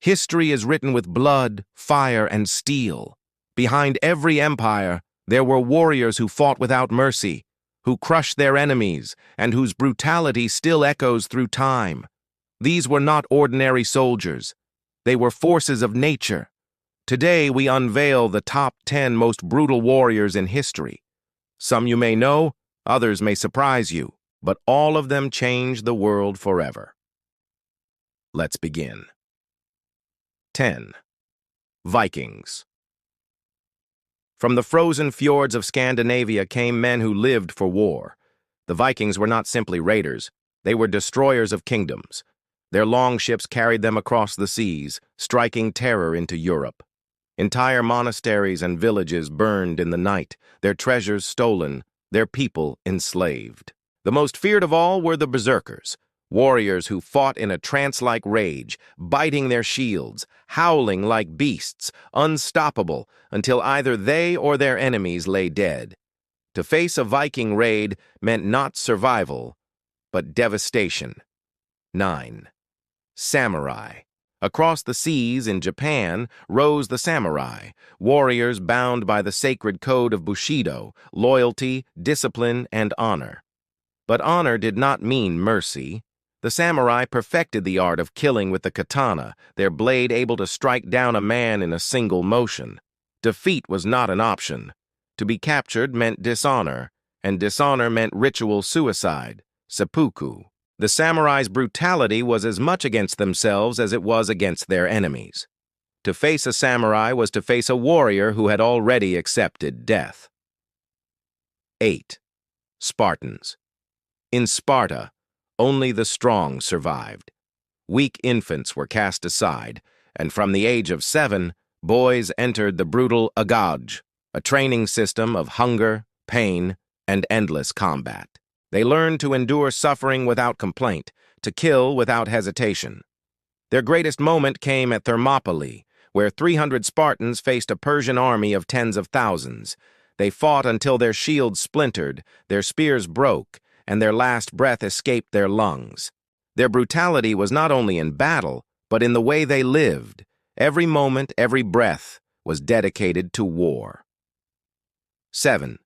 History is written with blood, fire, and steel. Behind every empire, there were warriors who fought without mercy, who crushed their enemies, and whose brutality still echoes through time. These were not ordinary soldiers. They were forces of nature. Today, we unveil the top 10 most brutal warriors in history. Some you may know, others may surprise you, but all of them changed the world forever. Let's begin. 10. Vikings. From the frozen fjords of Scandinavia came men who lived for war. The Vikings were not simply raiders, they were destroyers of kingdoms. Their long ships carried them across the seas, striking terror into Europe. Entire monasteries and villages burned in the night, their treasures stolen, their people enslaved. The most feared of all were the berserkers, warriors who fought in a trance-like rage, biting their shields, howling like beasts, unstoppable until either they or their enemies lay dead. To face a Viking raid meant not survival, but devastation. 9. Samurai. Across the seas in Japan rose the samurai, warriors bound by the sacred code of Bushido, loyalty, discipline, and honor. But honor did not mean mercy. The samurai perfected the art of killing with the katana, their blade able to strike down a man in a single motion. Defeat was not an option. To be captured meant dishonor, and dishonor meant ritual suicide, seppuku. The samurai's brutality was as much against themselves as it was against their enemies. To face a samurai was to face a warrior who had already accepted death. 8. Spartans. In Sparta, only the strong survived. Weak infants were cast aside, and from the age of 7, boys entered the brutal agaj, a training system of hunger, pain, and endless combat. They learned to endure suffering without complaint, to kill without hesitation. Their greatest moment came at Thermopylae, where 300 Spartans faced a Persian army of tens of thousands. They fought until their shields splintered, their spears broke, and their last breath escaped their lungs. Their brutality was not only in battle, but in the way they lived. Every moment, every breath was dedicated to war. 7.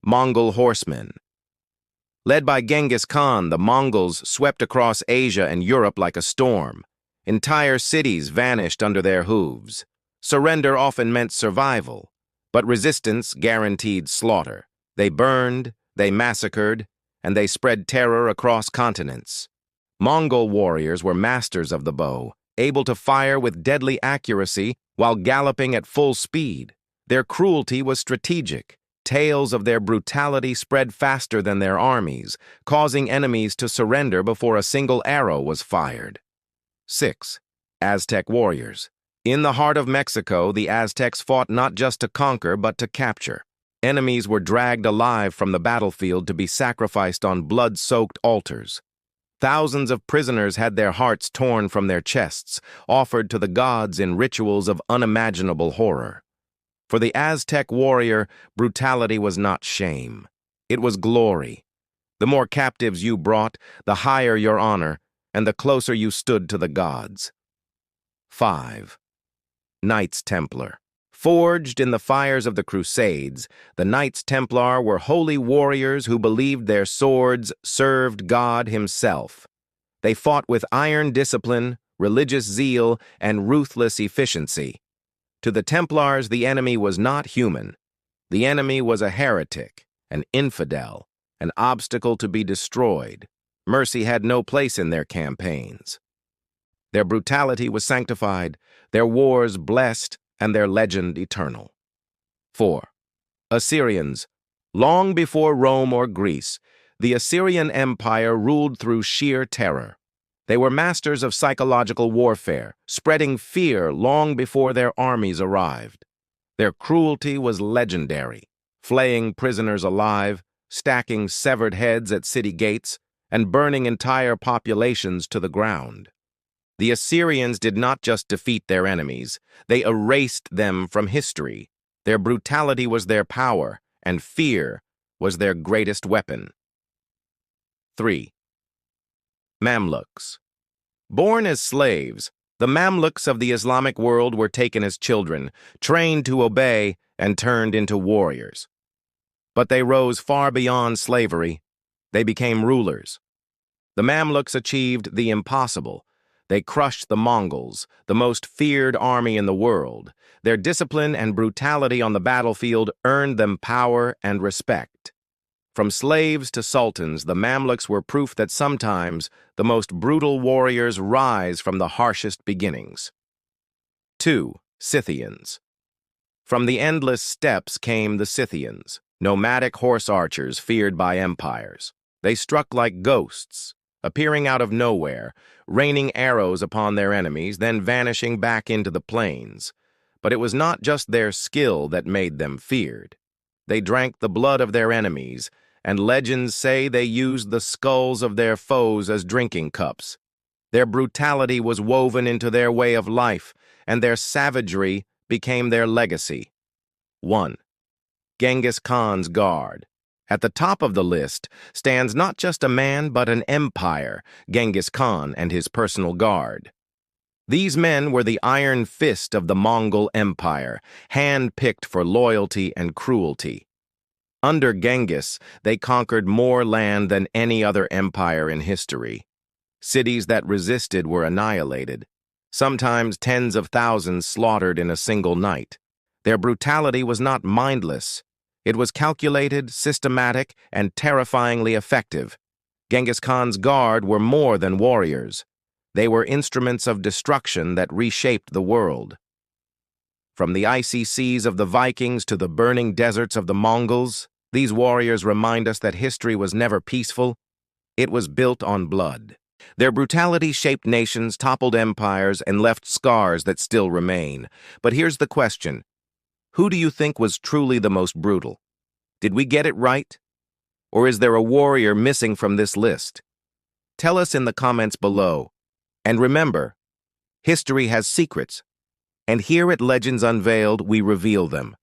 Mongol horsemen. Led by Genghis Khan, the Mongols swept across Asia and Europe like a storm. Entire cities vanished under their hooves. Surrender often meant survival, but resistance guaranteed slaughter. They burned, they massacred, and they spread terror across continents. Mongol warriors were masters of the bow, able to fire with deadly accuracy while galloping at full speed. Their cruelty was strategic. Tales of their brutality spread faster than their armies, causing enemies to surrender before a single arrow was fired. 6. Aztec warriors. In the heart of Mexico, the Aztecs fought not just to conquer but to capture. Enemies were dragged alive from the battlefield to be sacrificed on blood-soaked altars. Thousands of prisoners had their hearts torn from their chests, offered to the gods in rituals of unimaginable horror. For the Aztec warrior, brutality was not shame. It was glory. The more captives you brought, the higher your honor, and the closer you stood to the gods. 5. Knights Templar. Forged in the fires of the Crusades, the Knights Templar were holy warriors who believed their swords served God himself. They fought with iron discipline, religious zeal, and ruthless efficiency. To the Templars, the enemy was not human. The enemy was a heretic, an infidel, an obstacle to be destroyed. Mercy had no place in their campaigns. Their brutality was sanctified, their wars blessed, and their legend eternal. 4. Assyrians. Long before Rome or Greece, the Assyrian Empire ruled through sheer terror. They were masters of psychological warfare, spreading fear long before their armies arrived. Their cruelty was legendary, flaying prisoners alive, stacking severed heads at city gates, and burning entire populations to the ground. The Assyrians did not just defeat their enemies, they erased them from history. Their brutality was their power, and fear was their greatest weapon. 3. Mamluks. Born as slaves, The Mamluks of the Islamic world were taken as children, trained to obey, and turned into warriors. But they rose far beyond slavery. They became rulers. The Mamluks achieved the impossible. They crushed the Mongols, the most feared army in the world. Their discipline and brutality on the battlefield earned them power and respect. From slaves to sultans, the Mamluks were proof that sometimes the most brutal warriors rise from the harshest beginnings. 2. Scythians. From the endless steppes came the Scythians, nomadic horse archers feared by empires. They struck like ghosts, appearing out of nowhere, raining arrows upon their enemies, then vanishing back into the plains. But it was not just their skill that made them feared. They drank the blood of their enemies, and legends say they used the skulls of their foes as drinking cups. Their brutality was woven into their way of life, and their savagery became their legacy. 1. Genghis Khan's Guard. At the top of the list stands not just a man but an empire, Genghis Khan and his personal guard. These men were the iron fist of the Mongol Empire, hand-picked for loyalty and cruelty. Under Genghis, they conquered more land than any other empire in history. Cities that resisted were annihilated, sometimes tens of thousands slaughtered in a single night. Their brutality was not mindless. It was calculated, systematic, and terrifyingly effective. Genghis Khan's guard were more than warriors. They were instruments of destruction that reshaped the world. From the icy seas of the Vikings to the burning deserts of the Mongols, these warriors remind us that history was never peaceful. It was built on blood. Their brutality shaped nations, toppled empires, and left scars that still remain. But here's the question. Who do you think was truly the most brutal? Did we get it right? Or is there a warrior missing from this list? Tell us in the comments below. And remember, history has secrets. And here at Legends Unveiled, we reveal them.